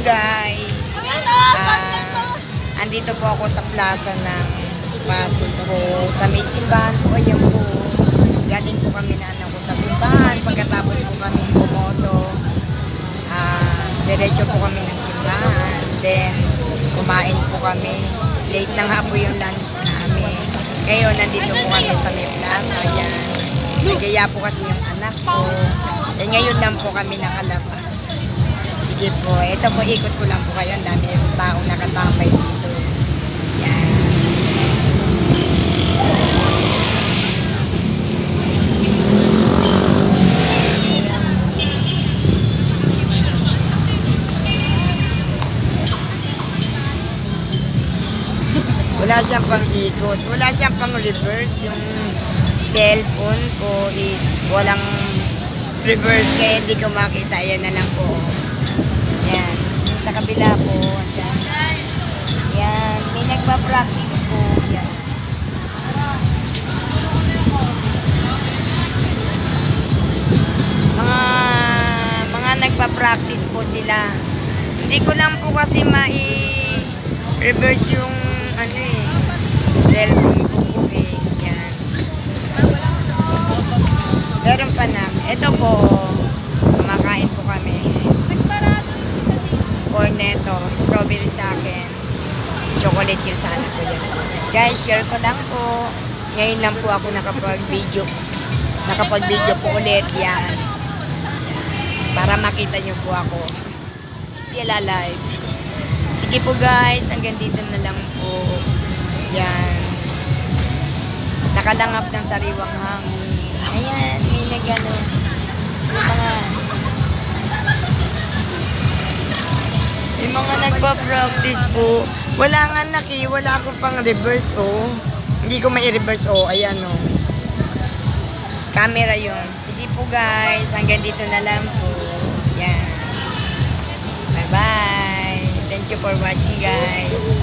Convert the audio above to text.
guys. Andito po ako sa plaza ng Pasig po. Sa may simbahan po. Ayan po. Galing po kami na anak ko sa simbahan. Pagkatapos po kami bumoto. Diretso po kami ng simbahan. Then, kumain po kami. Late na nga po yung lunch namin. Ngayon, nandito po kami sa may plaza. Ayan. Nagaya po kasi yung anak ko. Eh, ngayon lang po kami nakalabas. Sige po. Ito po, ikot ko lang po kayo. Ang dami yung taong nakatambay dito. Yan. Wala siyang pang ikot. Wala siyang pang reverse. Yung cellphone ko is walang reverse kaya hindi ko makita. Ayan na lang po. Yan. Sa kabila po. Yan. Yan. May nagpa-practice po. Yan. Mga nagpa-practice po sila. Hindi ko lang po kasi reverse yung cellphone ko po eh. Yan. Meron pa na. Ito po. Kumakain po kami. Cornetto. Strawberry sa akin. Chocolate yung sa anak ko yan. Guys, share ko lang po. Ngayon lang po ako nakapag-video. Nakapag-video po ulit. Yan. Para makita nyo po ako. Still alive. Sige po guys. Hanggang dito na lang po. Yan. Nakalangap ng sariwang hangin. Ayan. May nagano. Yung mga nagpa-practice po. Wala nga wala akong pang reverse oh. Hindi ko mai-reverse oh. Ayan oh. Camera yun. Sige po guys. Hanggang dito na lang po. Yan. Bye bye. Thank you for watching guys.